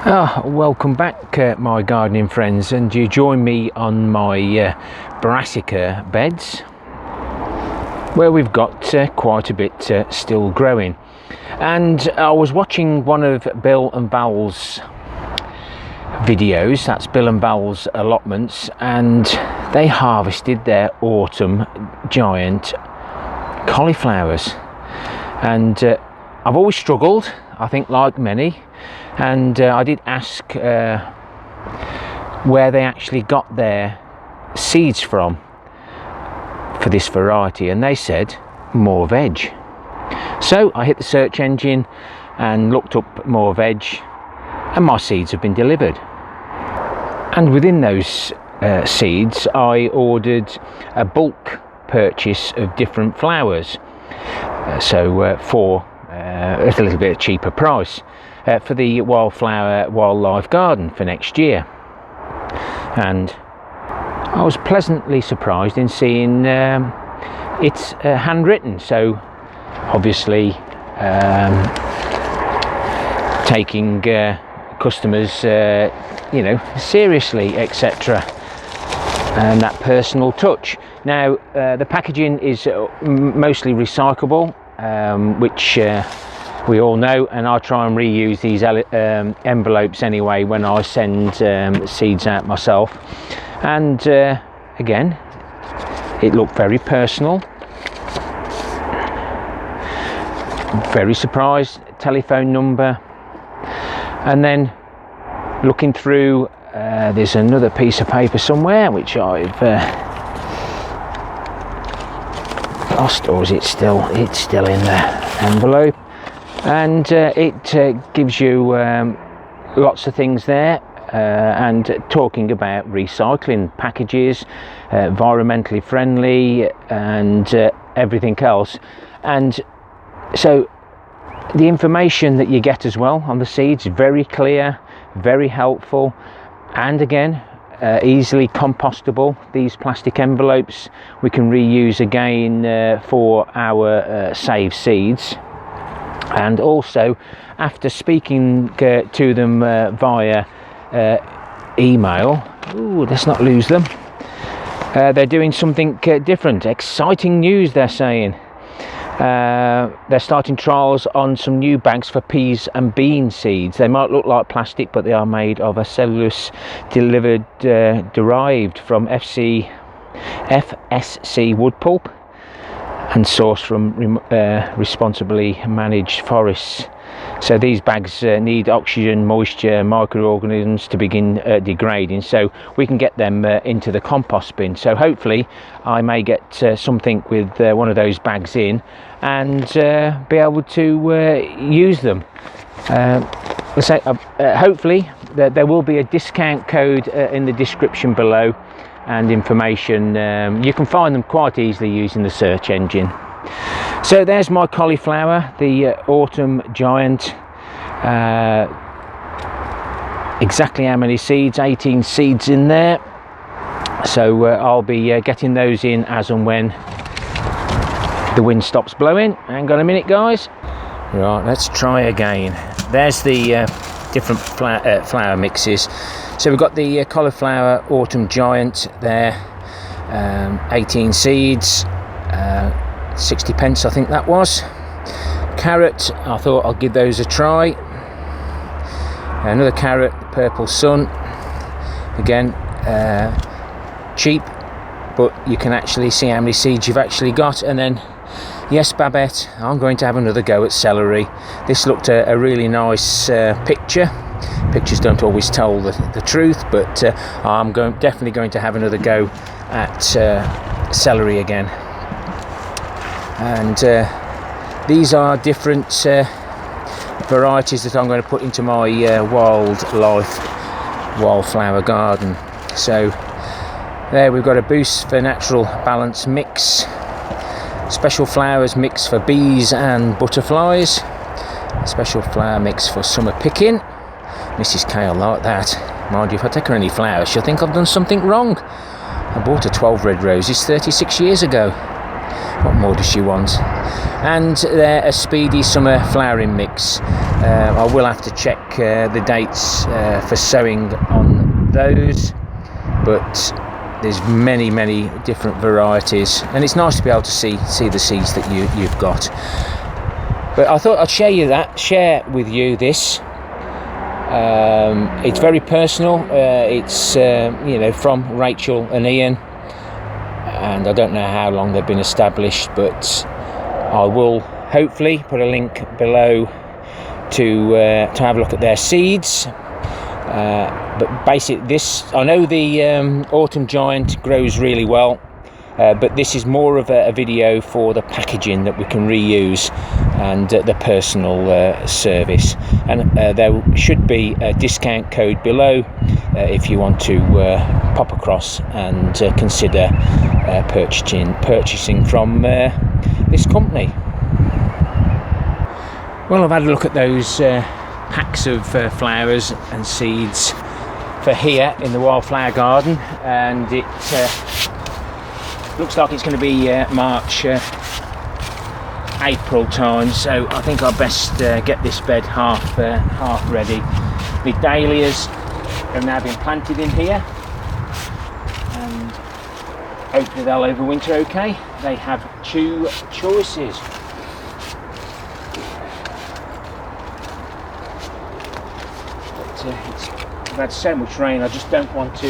Welcome back, my gardening friends, and you join me on my brassica beds where we've got quite a bit still growing. And I was watching one of Bill and Val's videos, that's Bill and Val's Allotments, and they harvested their autumn giant cauliflowers. And I've always struggled, I think, like many, and I did ask where they actually got their seeds from for this variety, and they said MoreVeg. So I hit the search engine and looked up MoreVeg, and my seeds have been delivered. And within those seeds I ordered a bulk purchase of different flowers, for a little bit cheaper price for the wildlife garden for next year. And I was pleasantly surprised in seeing it's handwritten, so obviously taking customers seriously, etc., and that personal touch. Now the packaging is mostly recyclable, which we all know, and I try and reuse these envelopes anyway when I send seeds out myself. And again, it looked very personal. Very surprised, telephone number. And then looking through, there's another piece of paper somewhere which I've lost, or is it still? It's still in the envelope, and it gives you lots of things there, and talking about recycling packages, environmentally friendly, and everything else. And so the information that you get as well on the seeds, very clear, very helpful, and again easily compostable. These plastic envelopes we can reuse again for our saved seeds. And also, after speaking to them via email, let's not lose them, they're doing something different. Exciting news, they're saying. They're starting trials on some new bags for peas and bean seeds. They might look like plastic, but they are made of a cellulose derived from FSC wood pulp and sourced from responsibly managed forests. So these bags need oxygen, moisture, microorganisms to begin degrading, so we can get them into the compost bin. So hopefully I may get something with one of those bags in, and be able to use them. Hopefully there will be a discount code in the description below, and information. You can find them quite easily using the search engine. So there's my cauliflower, the autumn giant. Exactly how many seeds? 18 seeds in there. So I'll be getting those in as and when the wind stops blowing. Hang on a minute, guys. Right, let's try again. There's the different flower mixes. So we've got the cauliflower autumn giant there, 18 seeds, 60 pence I think that was. Carrot, I thought I'll give those a try. Another carrot, purple sun, again cheap, but you can actually see how many seeds you've actually got. And then, yes, Babette, I'm going to have another go at celery. This looked a really nice picture. Pictures don't always tell the truth, but I'm definitely going to have another go at celery again. And these are different varieties that I'm going to put into my wildflower garden. So there we've got a boost for natural balance mix, special flowers mix for bees and butterflies, special flower mix for summer picking. Mrs. Kale like that. Mind you, if I take her any flowers, she'll think I've done something wrong. I bought her 12 red roses 36 years ago. What more does she want? and they're a speedy summer flowering mix. I will have to check the dates for sowing on those, but there's many different varieties, and it's nice to be able to see the seeds that you've got. But I thought I'd share with you this. It's very personal. It's from Rachel and Ian, and I don't know how long they've been established, but I will hopefully put a link below to have a look at their seeds. But basically, this, I know the Autumn Giant grows really well, but this is more of a video for the packaging that we can reuse and the personal service. And there should be a discount code below if you want to pop across and consider purchasing from this company. Well, I've had a look at those packs of flowers and seeds for here in the wildflower garden, and it looks like it's going to be March, April time, so I think I'll best get this bed half ready. The dahlias have now been planted in here, and hopefully they'll overwinter okay. They have two choices. We've had so much rain, I just don't want to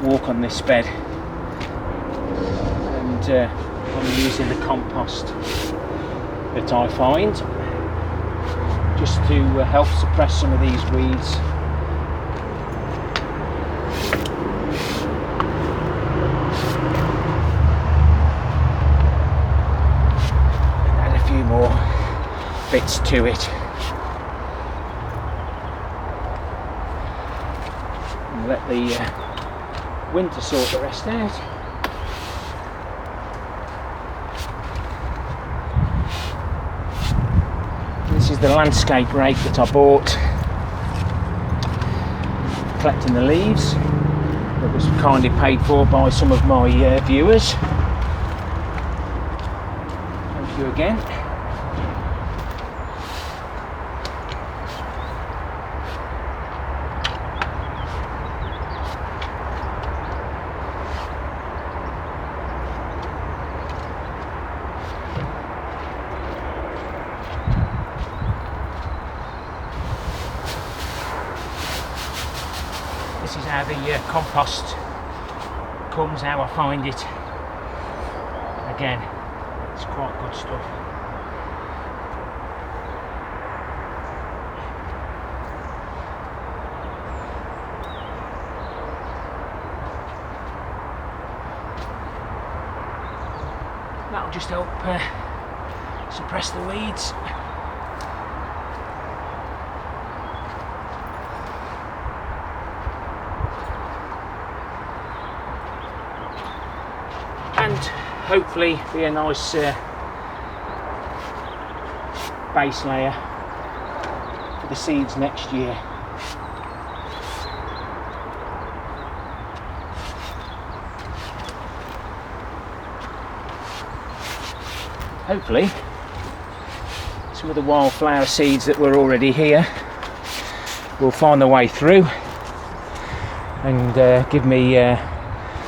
walk on this bed, and I'm using the compost that I find just to help suppress some of these weeds. And add a few more bits to it. And let the winter sort the rest out. This is the landscape rake that I bought, collecting the leaves, that was kindly paid for by some of my viewers. Thank you again. This is how the compost comes, how I find it. Again, it's quite good stuff. That'll just help suppress the weeds. And hopefully be a nice base layer for the seeds next year. Hopefully some of the wildflower seeds that were already here will find their way through and give me a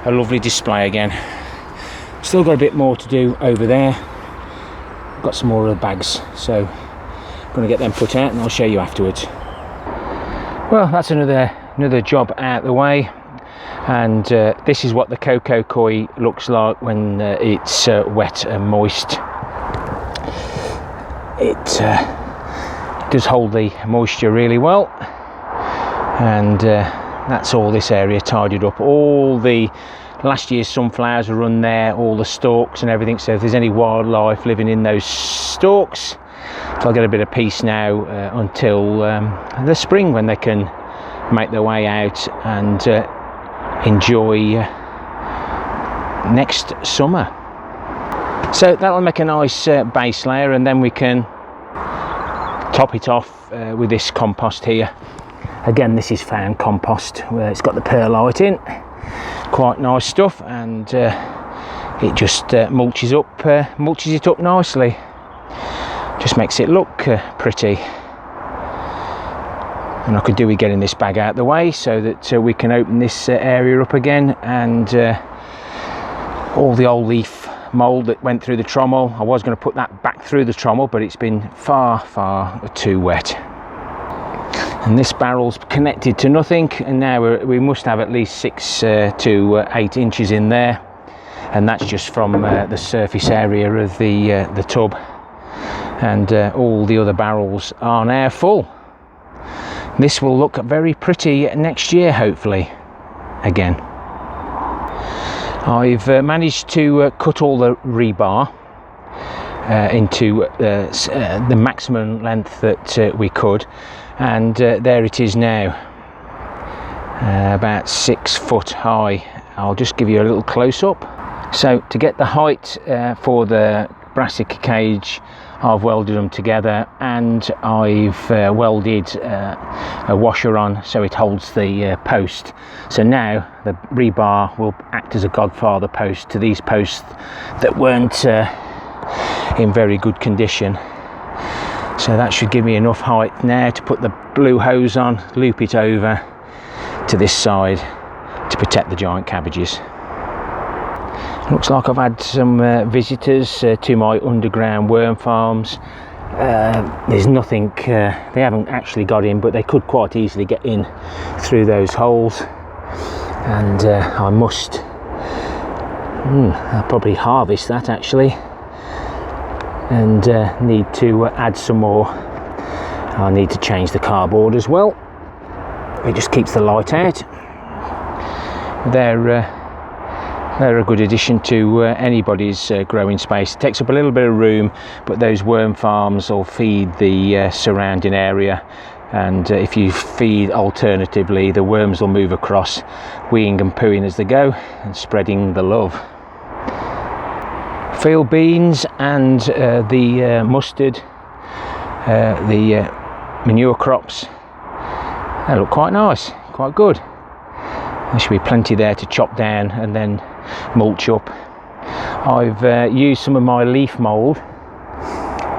lovely display again. Still got a bit more to do over there. Got some more of the bags, so I'm going to get them put out and I'll show you afterwards. Well, that's another job out the way, and this is what the cocoa koi looks like when it's wet and moist. It does hold the moisture really well, and that's all this area tidied up. All the last year's sunflowers are run there, all the stalks and everything, so if there's any wildlife living in those stalks, they'll get a bit of peace now until the spring, when they can make their way out and enjoy next summer. So that'll make a nice base layer, and then we can top it off with this compost here. Again, this is found compost, where it's got the perlite in. Quite nice stuff, and it just mulches it up nicely, just makes it look pretty. And I could do with getting this bag out of the way so that we can open this area up again, and all the old leaf mould that went through the trommel, I was going to put that back through the trommel, but it's been far too wet. And this barrel's connected to nothing, and now we must have at least 6 to 8 inches in there, and that's just from the surface area of the tub. And all the other barrels are now full. This will look very pretty next year, hopefully, again. I've managed to cut all the rebar into the maximum length that we could, and there it is now, about 6 foot high. I'll just give you a little close-up. So to get the height for the brassica cage, I've welded them together, and I've welded a washer on so it holds the post. So now the rebar will act as a godfather post to these posts that weren't in very good condition. So that should give me enough height now to put the blue hose on, loop it over to this side to protect the giant cabbages. Looks like I've had some visitors to my underground worm farms. There's nothing, they haven't actually got in, but they could quite easily get in through those holes. And I must, I'll probably harvest that actually, and need to add some more. I need to change the cardboard as well. It just keeps the light out. They're a good addition to anybody's growing space. It takes up a little bit of room, but those worm farms will feed the surrounding area, and if you feed alternatively, the worms will move across, weeing and pooing as they go and spreading the love. Field beans and the mustard, the manure crops, they look quite nice, quite good. There should be plenty there to chop down and then mulch up. I've used some of my leaf mould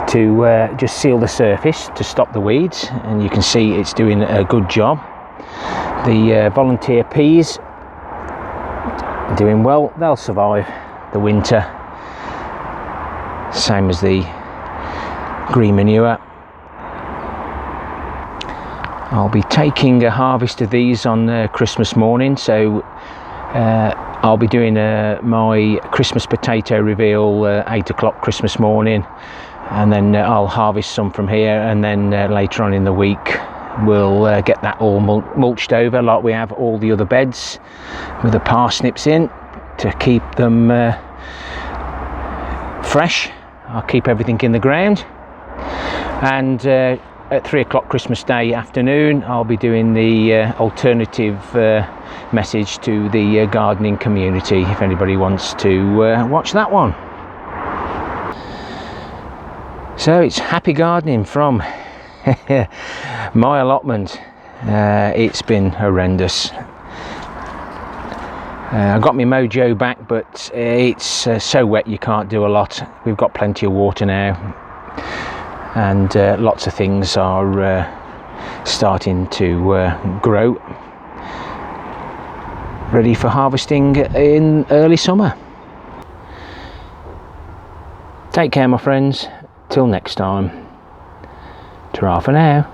to just seal the surface to stop the weeds, and you can see it's doing a good job. The volunteer peas are doing well, they'll survive the winter, same as the green manure. I'll be taking a harvest of these on Christmas morning, so I'll be doing my Christmas potato reveal 8 o'clock Christmas morning, and then I'll harvest some from here, and then later on in the week we'll get that all mulched over like we have all the other beds, with the parsnips in to keep them fresh. I'll keep everything in the ground, and at 3 o'clock Christmas Day afternoon I'll be doing the alternative message to the gardening community, if anybody wants to watch that one. So it's happy gardening from my allotment. It's been horrendous. I got my mojo back, but it's so wet you can't do a lot. We've got plenty of water now, and lots of things are starting to grow, ready for harvesting in early summer. Take care, my friends. Till next time. Ta-ra for now.